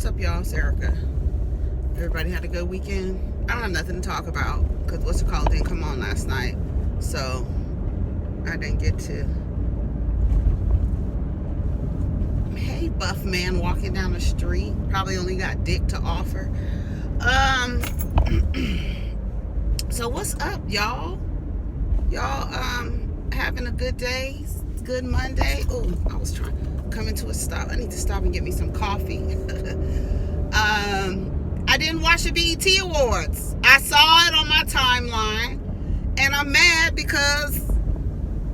What's up, y'all? It's Erica. Everybody had a good weekend? I don't have nothing to talk about because what's it called didn't come on last night, so I didn't get to. Hey, buff man walking down the street, probably only got dick to offer. So what's up, y'all? Y'all having a good day? Good Monday? Oh, I was trying coming to a stop. I need to stop and get me some coffee. I didn't watch the BET Awards. I saw it on my timeline, and I'm mad because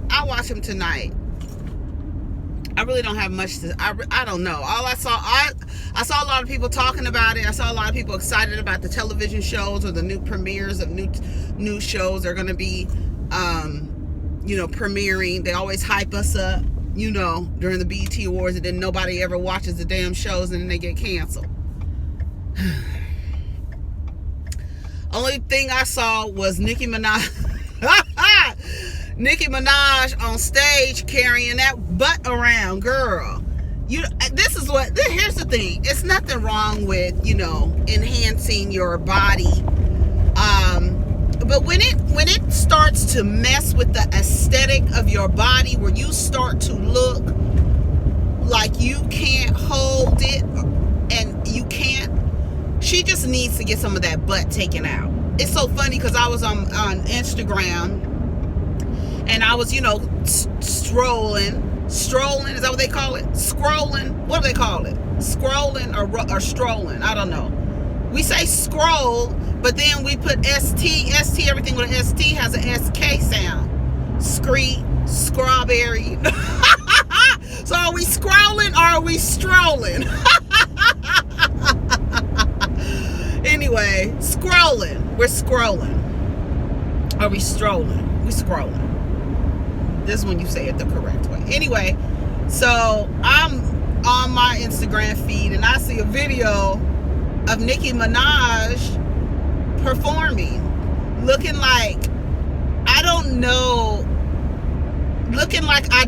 I watch them tonight. I really don't have much to. I don't know. All I saw a lot of people talking about it. I saw a lot of people excited about the television shows or the new premieres of new shows are going to be, premiering. They always hype us up, during the BET Awards, and then nobody ever watches the damn shows, and then they get canceled. Only thing I saw was Nicki Minaj on stage carrying that butt around, girl. Here's the thing. It's nothing wrong with, enhancing your body. But when it starts to mess with the aesthetic of your body, where you start to look like you can't hold it and you can't, she just needs to get some of that butt taken out. It's so funny because I was on Instagram and I was, strolling. Is that what they call it? Scrolling. What do they call it? Scrolling or strolling? I don't know. We say scroll, but then we put ST, everything with an ST has an SK sound. Screet, strawberry. So are we scrolling or are we strolling? Anyway, scrolling. We're scrolling. Are we strolling? We scrolling. This is when you say it the correct way. Anyway, so I'm on my Instagram feed and I see a video of Nicki Minaj performing, looking like I don't know. Looking like I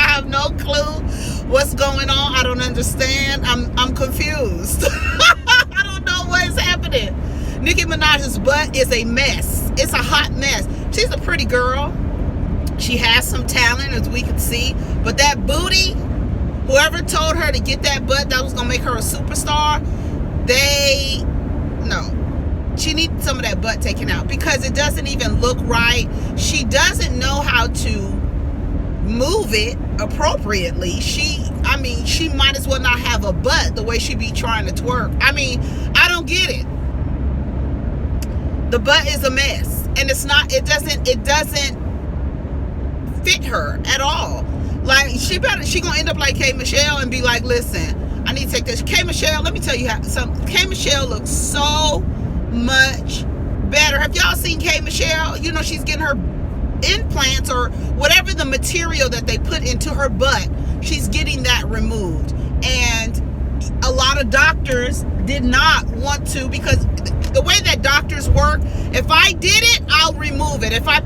have no clue what's going on. I don't understand. I'm confused. I don't know what is happening. Nicki Minaj's butt is a mess. It's a hot mess. She's a pretty girl. She has some talent, as we can see. But that booty, whoever told her to get that butt that was going to make her a superstar, no. She needs some of that butt taken out because it doesn't even look right. She doesn't know how to move it appropriately. She might as well not have a butt the way she be trying to twerk. I don't get it. The butt is a mess, and it doesn't fit her at all. Like she gonna end up like K Michelle and be like, listen, I need to take this. K Michelle, let me tell you K Michelle looks so much better. Have y'all seen K Michelle? She's getting her implants or whatever the material that they put into her butt, she's getting that removed. And a lot of doctors did not want to, because the way that doctors work, if I did it, I'll remove it. If I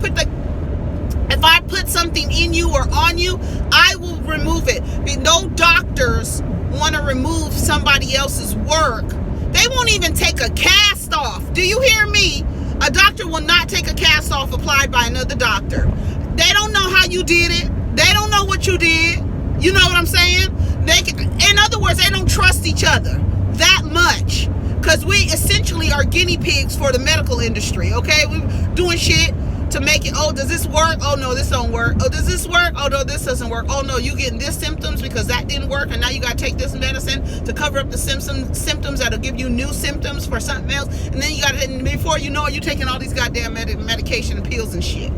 put something in you or on you, I will remove it. No doctors want to remove somebody else's work. They won't even take a cast off. Do you hear me? A doctor will not take a cast off applied by another doctor. They don't know how you did it. They don't know what you did. You know what I'm saying? In other words, they don't trust each other that much, because we essentially are guinea pigs for the medical industry, okay? We're doing shit to make it, oh, does this work? Oh, no, this don't work. Oh, does this work? Oh, no, this doesn't work. Oh, no, you getting this symptoms because that didn't work, and now you got to take this medicine to cover up the symptoms that'll give you new symptoms for something else, and then you got to, before you know it, you're taking all these goddamn medication and pills and shit.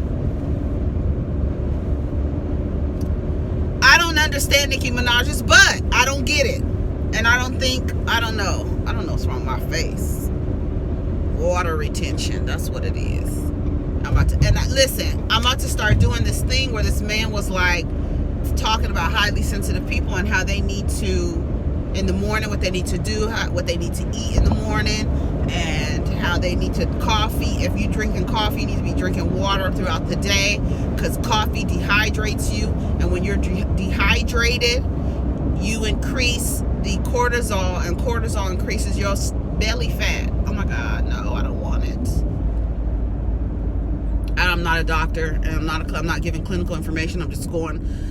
I don't understand Nicki Minaj's butt. I don't get it. And I don't know what's wrong with my face. Water retention, that's what it is. I'm about to start doing this thing where this man was like talking about highly sensitive people and how they need to, in the morning, what they need to do, what they need to eat in the morning, and how they need to coffee. If you're drinking coffee, you need to be drinking water throughout the day, because coffee dehydrates you, and when you're dehydrated, you increase the cortisol, and cortisol increases your belly fat. Oh my God, no, I don't want it. I'm not a doctor, and I'm not giving clinical information. I'm just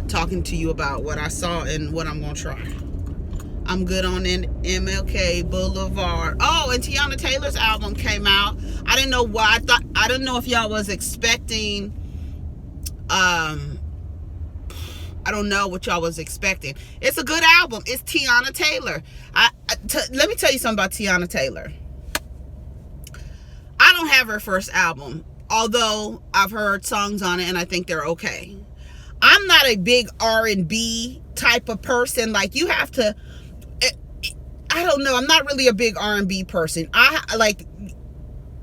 talking to you about what I saw and what I'm gonna try. I'm good on MLK Boulevard. Oh, and Teyana Taylor's album came out. I didn't know why. I didn't know if y'all was expecting. I don't know what y'all was expecting. It's a good album. It's Teyana Taylor. Let me tell you something about Teyana Taylor. I don't have her first album, although I've heard songs on it and I think they're okay. I'm not a big R&B type of person. Like, you have to, I don't know. I'm not really a big R&B person. I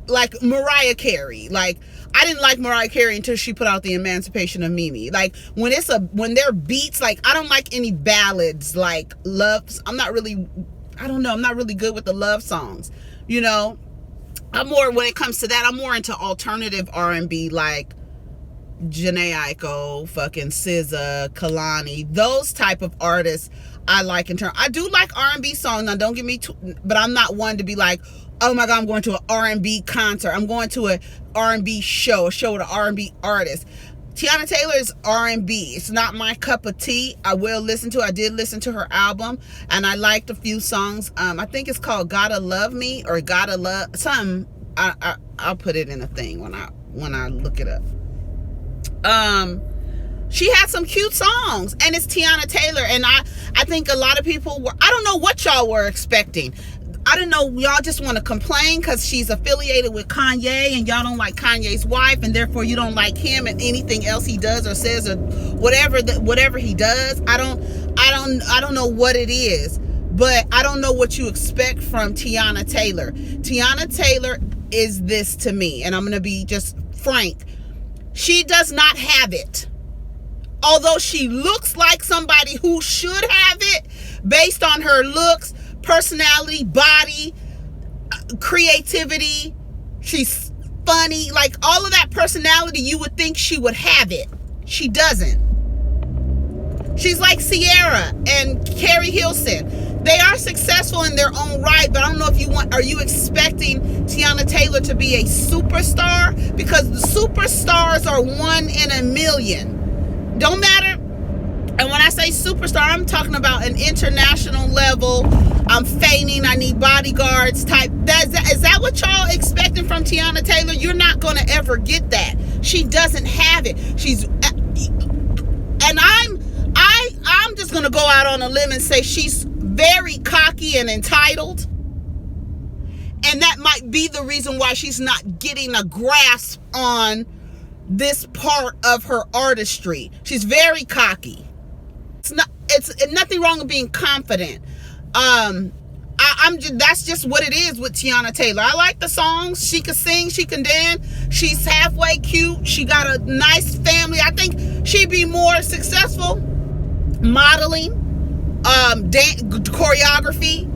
like Mariah Carey. Like, I didn't like Mariah Carey until she put out the Emancipation of Mimi. Like, when they're beats, like, I don't like any ballads, like loves. I'm not really good with the love songs. You know, I'm more, when it comes to that, I'm more into alternative R&B, like Jhené Aiko, fucking SZA, Kalani, those type of artists I like in turn. I do like R&B songs. Now, don't get me but I'm not one to be like, oh my God, I'm going to an R&B concert. I'm going to an R&B show, a show with an R&B artist. Teyana Taylor's R&B. It's not my cup of tea. I did listen to her album, and I liked a few songs. I think it's called Gotta Love Me, or Gotta Love something. I'll put it in a thing when I look it up. She had some cute songs, and it's Teyana Taylor, and I think a lot of people were, I don't know what y'all were expecting. I don't know, y'all just want to complain because she's affiliated with Kanye, and y'all don't like Kanye's wife, and therefore you don't like him and anything else he does or says or whatever he does. I don't know what it is, but I don't know what you expect from Teyana Taylor. Teyana Taylor is this to me, and I'm going to be just frank. She does not have it. Although she looks like somebody who should have it based on her looks, personality, body, creativity. She's funny. Like, all of that personality, you would think she would have it. She doesn't. She's like Sierra and Carrie Hilson. They are successful in their own right, but I don't know if are you expecting Teyana Taylor to be a superstar? Because the superstars are 1 in a million. Don't matter. And when I say superstar, I'm talking about an international level. I'm feigning, I need bodyguards type. Is that what y'all expecting from Teyana Taylor? You're not going to ever get that. She doesn't have it. And I'm just going to go out on a limb and say she's very cocky and entitled. And that might be the reason why she's not getting a grasp on this part of her artistry. She's very cocky. It's nothing wrong with being confident. That's just what it is with Teyana Taylor. I like the songs. She can sing, she can dance. She's halfway cute. She got a nice family. I think she'd be more successful modeling, choreography,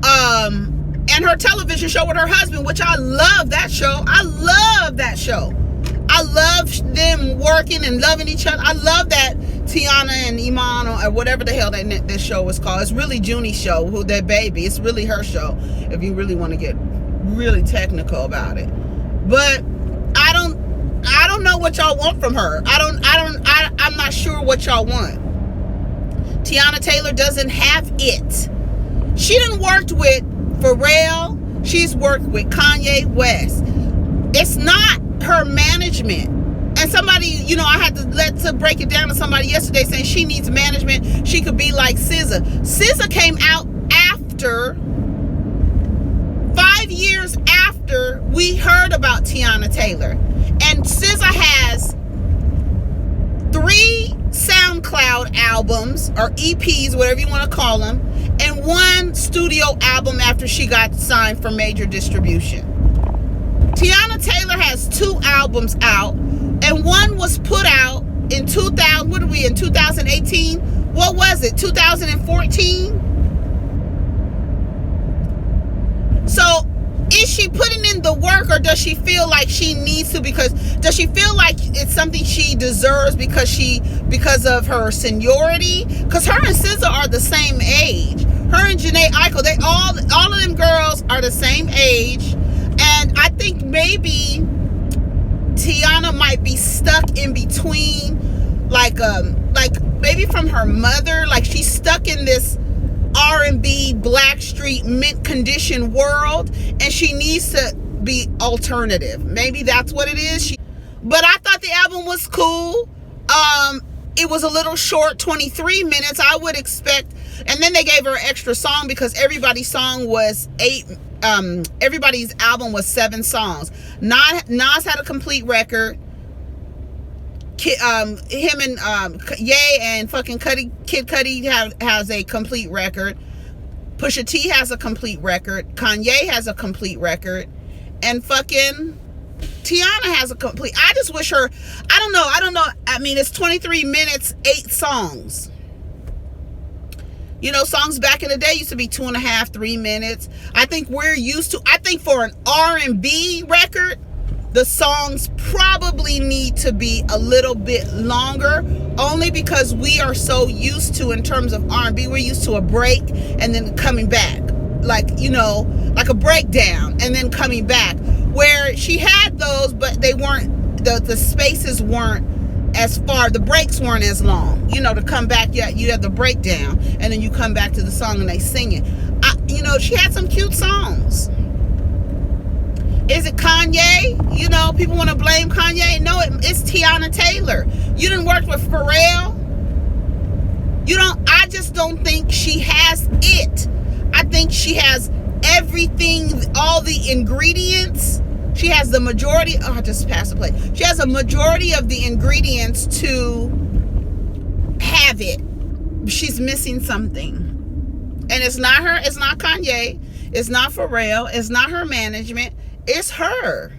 and her television show with her husband, which I love that show. I love that show. I love them working and loving each other. I love that Teyana and Iman, or whatever the hell that show is called. It's really Junie's show, who their baby. It's really her show, if you really want to get really technical about it. But I don't know what y'all want from her. I'm not sure what y'all want. Teyana Taylor doesn't have it. She done worked with Pharrell. She's worked with Kanye West. It's not her management. And somebody, I had to break it down to somebody yesterday saying she needs management. She could be like SZA. SZA came out after, 5 years after we heard about Teyana Taylor. And SZA has 3 SoundCloud albums, or EPs, whatever you want to call them, and 1 studio album after she got signed for major distribution. Teyana Taylor has 2 albums out, and 1 was put out in 2000. What are we in 2018? What was it? 2014. So is she putting in the work, or does she feel like she needs to? Because does she feel like it's something she deserves because of her seniority? Because her and SZA are the same age. Her and Jhené Aiko, they all of them girls are the same age, and I think maybe Teyana might be stuck in between, like maybe from her mother, like she's stuck in this R&B Blackstreet mint condition world, and she needs to be alternative. Maybe that's what it is. But I thought the album was cool. It was a little short, 23 minutes. I would expect, and then they gave her an extra song because everybody's song was 8. Everybody's album was 7 songs. Nas had a complete record. Him and Ye and fucking Kid Cudi has a complete record. Pusha T has a complete record. Kanye has a complete record, and fucking Teyana has a complete. I just wish her. I don't know. I mean, it's 23 minutes, 8 songs. You know, songs back in the day used to be 2.5, 3 minutes. I think we're used to. I think for an R&B record, the songs probably need to be a little bit longer, only because we are so used to, in terms of R&B, we're used to a break and then coming back, like, you know, like a breakdown and then coming back. Where she had those, but they weren't, the spaces weren't as far, the breaks weren't as long, you know, to come back. You had the breakdown and then you come back to the song and they sing it. You know, she had some cute songs. Is it Kanye? You know, people want to blame Kanye. No, it's Teyana Taylor. You done worked with Pharrell. I just don't think she has it. I think she has everything, all the ingredients. She has the majority. Oh, I just passed the plate. She has a majority of the ingredients to have it. She's missing something. And it's not her. It's not Kanye. It's not Pharrell. It's not her management. It's her.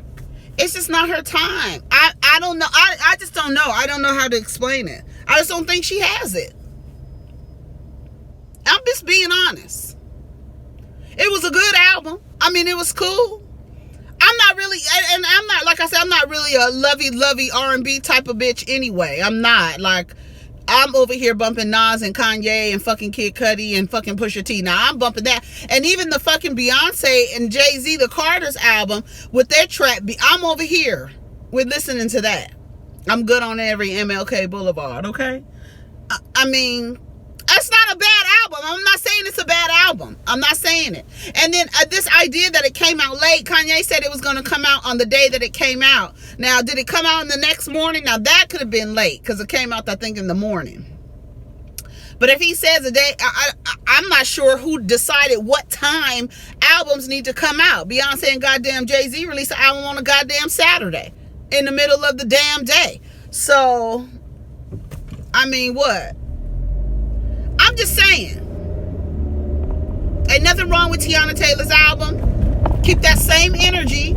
It's just not her time. I don't know. I just don't know. I don't know how to explain it. I just don't think she has it. I'm just being honest. It was a good album. I mean, it was cool. I'm not really, and I'm not, like I said, I'm not really a lovey R&B type of bitch anyway. I'm not. Like, I'm over here bumping Nas and Kanye and fucking Kid Cudi and fucking Pusha T. Now, I'm bumping that. And even the fucking Beyonce and Jay-Z, the Carter's album, with their trap, I'm over here with listening to that. I'm good on every MLK Boulevard, okay? I mean, that's not a bad album. I'm not saying it's a bad album. I'm not saying it. And then this idea that it came out late, Kanye said it was going to come out on the day that it came out. Now, did it come out the next morning? Now, that could have been late because it came out, I think, in the morning. But if he says a day, I'm not sure who decided what time albums need to come out. Beyonce and goddamn Jay-Z released an album on a goddamn Saturday in the middle of the damn day. So, I mean, what? I'm just saying. Ain't nothing wrong with Teyana Taylor's album. Keep that same energy.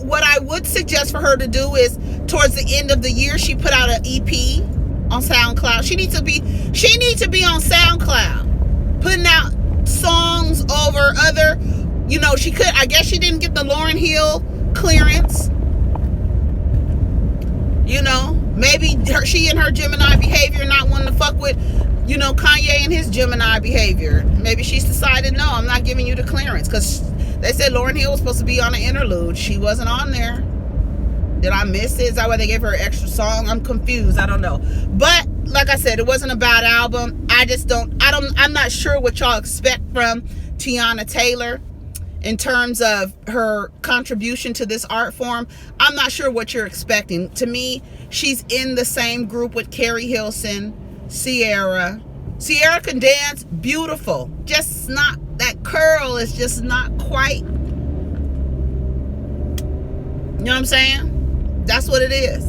What I would suggest for her to do is, towards the end of the year, she put out an EP on SoundCloud. She needs to be on SoundCloud, putting out songs over other, you know, I guess she didn't get the Lauryn Hill clearance. You know, maybe she and her Gemini behavior not wanting to fuck with, you know, Kanye and his Gemini behavior. Maybe she's decided, no, I'm not giving you the clearance, because they said Lauryn Hill was supposed to be on an interlude. She wasn't on there. Did I miss it? Is that why they gave her an extra song? I'm confused. I don't know. But like I said, it wasn't a bad album. I'm not sure what y'all expect from Teyana Taylor in terms of her contribution to this art form. I'm not sure what you're expecting. To me, she's in the same group with Carrie Hilson, Sierra. Sierra can dance, beautiful. Just not, that curl is just not quite, you know what I'm saying? That's what it is.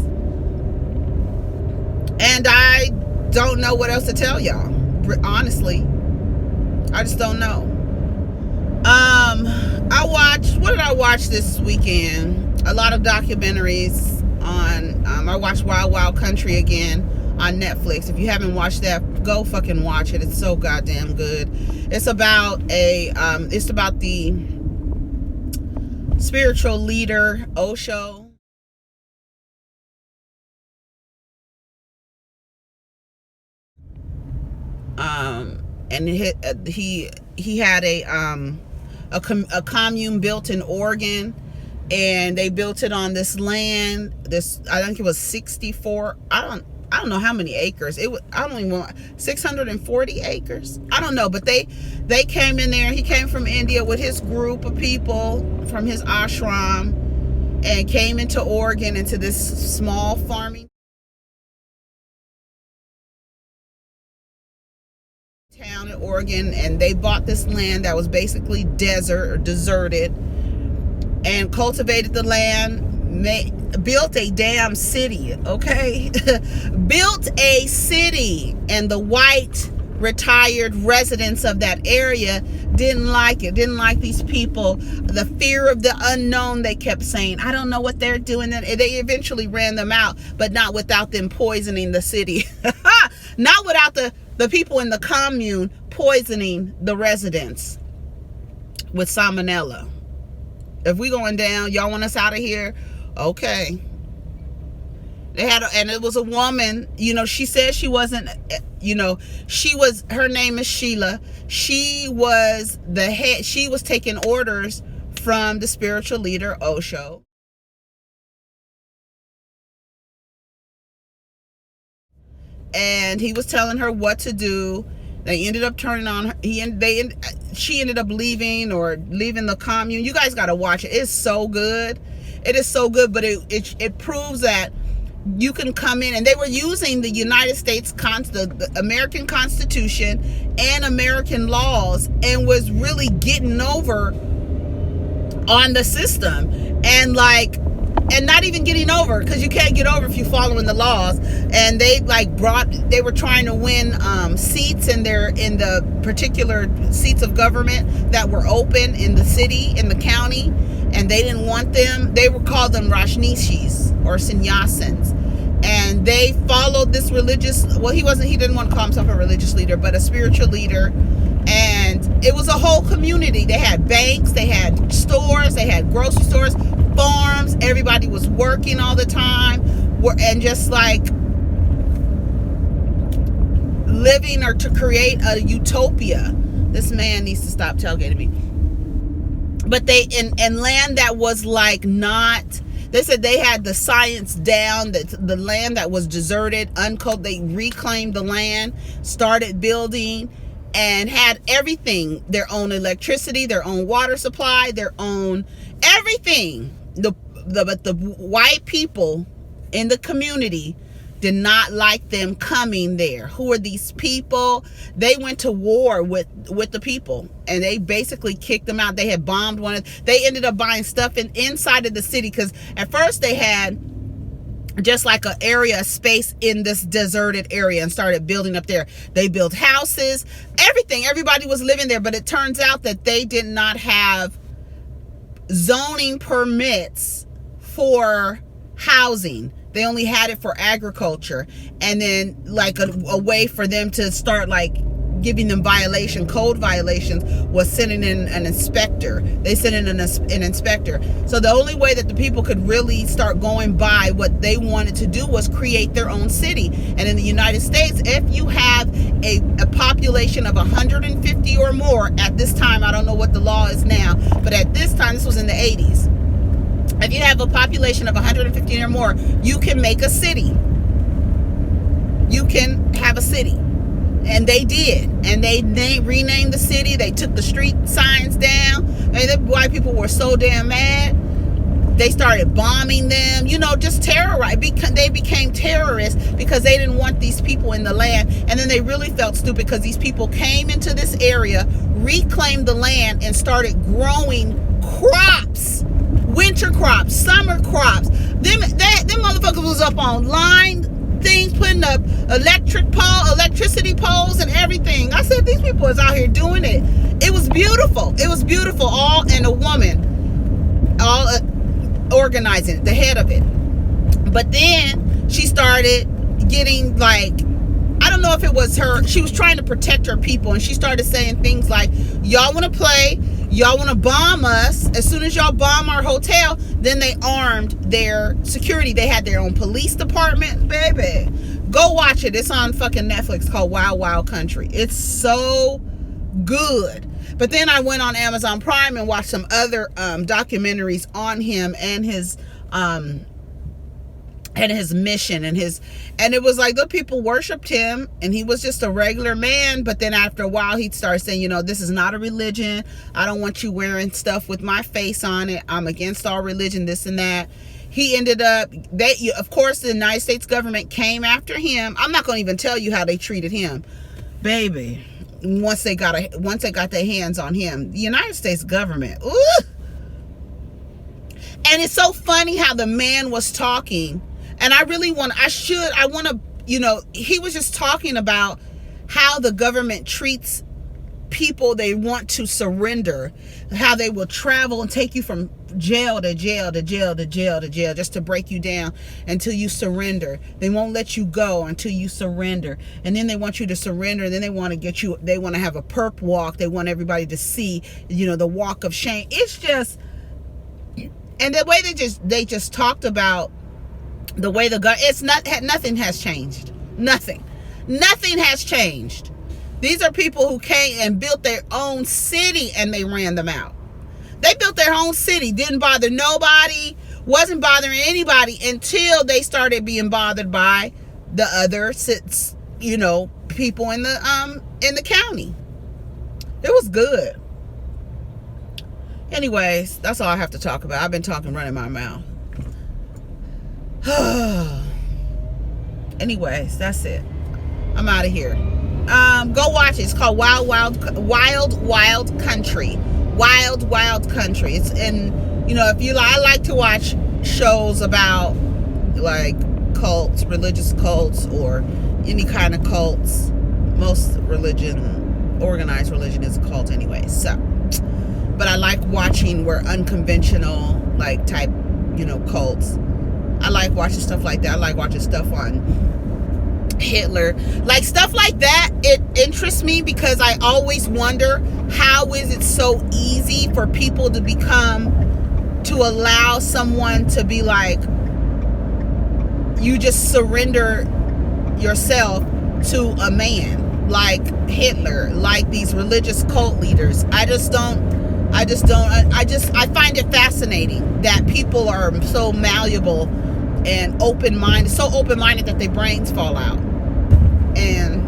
And I don't know what else to tell y'all. Honestly, I just don't know. What did I watch this weekend? A lot of documentaries on, I watched Wild Wild Country again on Netflix. If you haven't watched that, go fucking watch it. It's so goddamn good. It's about the spiritual leader Osho. And he had a commune built in Oregon, and they built it on this land. I think it was 64. I don't know how many acres. I don't even want 640 acres. I don't know, but they came in there. He came from India with his group of people from his ashram, and came into Oregon, into this small farming town in Oregon, and they bought this land that was basically desert or deserted, and cultivated the land, built a damn city, okay? Built a city, and the white retired residents of that area didn't like it, didn't like these people. The fear of the unknown, they kept saying, I don't know what they're doing. They eventually ran them out, but not without them poisoning the city. Not without the people in the commune poisoning the residents with salmonella. If we going down, y'all want us out of here? Okay. They had, and it was a woman, she said she wasn't, her name is Sheila. She was the head, she was taking orders from the spiritual leader Osho. And he was telling her what to do. They ended up turning on her. She ended up leaving the commune. You guys got to watch it. It's so good. It is so good, but it proves that you can come in, and they were using the United States, the American Constitution and American laws, and was really getting over on the system, and not even getting over, because you can't get over if you're following the laws. And they were trying to win seats in the particular seats of government that were open in the city, in the county, and they didn't want them. They would call them Rajneeshis or sannyasins, and they followed this religious, he didn't want to call himself a religious leader, but a spiritual leader. And it was a whole community. They had banks, they had stores, they had grocery stores, farms. Everybody was working all the time, and just living, or to create a utopia. This man needs to stop tailgating me. But they, and land that was not, they said they had the science down, that the land that was deserted, uncultivated, they reclaimed the land, started building, and had everything, their own electricity, their own water supply, their own everything. But the white people in the community did not like them coming there. Who are these people? They went to war with the people, and they basically kicked them out. They had bombed they ended up buying stuff inside of the city, because at first they had just an area, a space in this deserted area, and started building up there. They built houses, everything. Everybody was living there, but it turns out that they did not have zoning permits for housing. They only had it for agriculture. And then a way for them to start giving them code violations, was sending in an inspector. They sent in an inspector. So the only way that the people could really start going by what they wanted to do was create their own city. And in the United States, if you have a population of 150 or more at this time, I don't know what the law is now, but at this time, this was in the 80s. If you have a population of 150 or more, you can make a city. You can have a city. And they did. And they renamed the city. They took the street signs down. And the white people were so damn mad. They started bombing them, just terrorize. They became terrorists because they didn't want these people in the land. And then they really felt stupid because these people came into this area, reclaimed the land, and started growing crops. Winter crops, summer crops. Them motherfuckers was up on line things, putting up electricity poles and everything. I said, these people is out here doing it. It was beautiful. It was beautiful. And a woman, all organizing it, the head of it. But then she started getting I don't know if it was her, she was trying to protect her people, and she started saying things like, y'all want to play, Y'all want to bomb us. As soon as y'all bomb our hotel, then they armed their security. They had their own police department, baby. Go watch it. It's on fucking Netflix, called Wild Wild Country. It's so good. But then I went on Amazon Prime and watched some other documentaries on him and his mission and it was like the people worshipped him and he was just a regular man. But then after a while he'd start saying, this is not a religion. I don't want you wearing stuff with my face on it. I'm against all religion, this and that. He ended up, of course, the United States government came after him. I'm not going to even tell you how they treated him, baby. Once they got their hands on him, the United States government. Ooh. And it's so funny how the man was talking. And I want to, he was just talking about how the government treats people they want to surrender, how they will travel and take you from jail to jail to jail to jail to jail just to break you down until you surrender. They won't let you go until you surrender. And then they want you to surrender. And then they want to have a perp walk. They want everybody to see, the walk of shame. It's just, and the way they just talked about the way nothing has changed. Nothing has changed. These are people who came and built their own city and they ran them out. They built their own city, didn't bother nobody, wasn't bothering anybody until they started being bothered by the other people in the county. It was good. Anyways, that's all I have to talk about. I've been talking running my mouth. Anyways, that's it. I'm out of here. Go watch it. It's called Wild Wild Country. Wild Wild Country. It's I like to watch shows about like cults, religious cults, or any kind of cults. Most organized religion is a cult anyway. So, but I like watching where unconventional type, cults. I like watching stuff like that. I like watching stuff on Hitler, stuff like that. It interests me because I always wonder, how is it so easy for people to allow someone to be like, you just surrender yourself to a man like Hitler, like these religious cult leaders. I find it fascinating that people are so malleable and open-minded that their brains fall out. And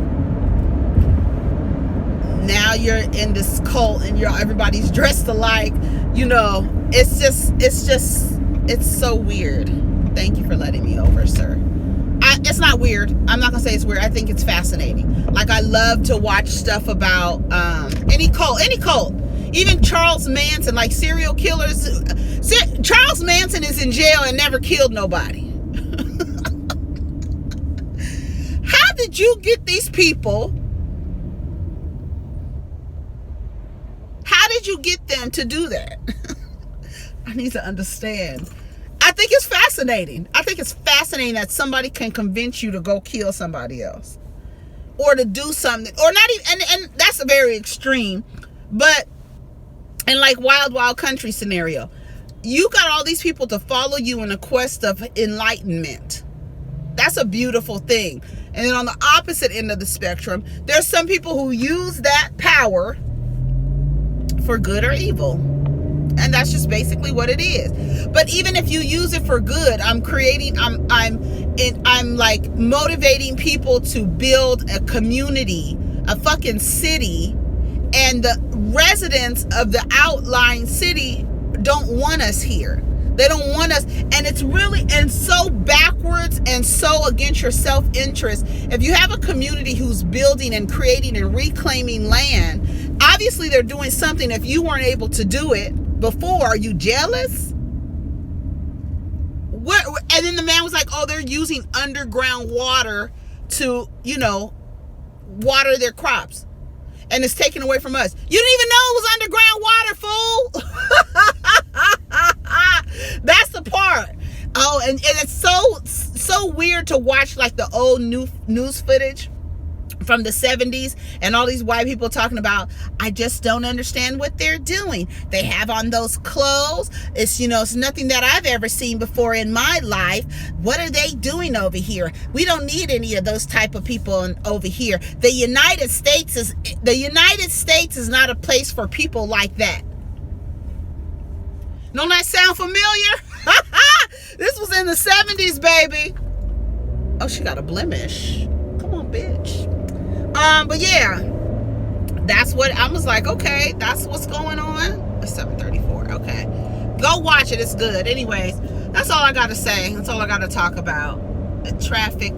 now you're in this cult and everybody's dressed alike. It's so weird. Thank you for letting me over, sir. It's not weird. I'm not gonna say it's weird. I think it's fascinating. I love to watch stuff about any cult, even Charles Manson, serial killers. Charles Manson is in jail and never killed nobody. How did you get these people? How did you get them to do that? I need to understand. I think it's fascinating. I think it's fascinating that somebody can convince you to go kill somebody else, or to do something, or not even, and that's a very extreme, but in Wild Wild Country scenario, you got all these people to follow you in a quest of enlightenment. That's a beautiful thing. And then on the opposite end of the spectrum, there's some people who use that power for good or evil. And that's just basically what it is. But even if you use it for good, I'm motivating people to build a community, a fucking city, and the residents of the outlying city don't want us here. They don't want us, and it's really so backwards and so against your self-interest. If you have a community who's building and creating and reclaiming land, obviously they're doing something. If you weren't able to do it before, are you jealous? And then the man was like, oh, they're using underground water to, water their crops. And it's taken away from us. You didn't even know it was underground water, fool. That's the part. Oh, and it's so weird to watch the old news footage from the 70s, and all these white people talking about, I just don't understand what they're doing. They have on those clothes. It's, you know, it's nothing that I've ever seen before in my life. What are they doing over here? We don't need any of those type of people over here. The United States is not a place for people like that. Don't that sound familiar? This was in the 70s, baby. Oh, she got a blemish. Come on, bitch. But yeah, that's what I was like. Okay, that's what's going on. It's 7:34. Okay, go watch it. It's good. Anyways, that's all I got to say. That's all I got to talk about. Traffic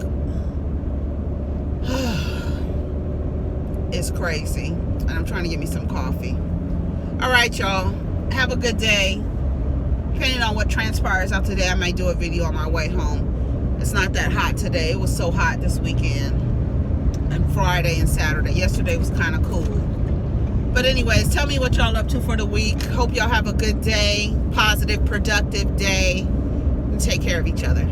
is crazy, and I'm trying to get me some coffee. All right, y'all. Have a good day. Depending on what transpires out today, I might do a video on my way home. It's not that hot today. It was so hot this weekend. And Friday and Saturday. Yesterday was kind of cool. But anyways, tell me what y'all up to for the week. Hope y'all have a good day, positive, productive day, and take care of each other.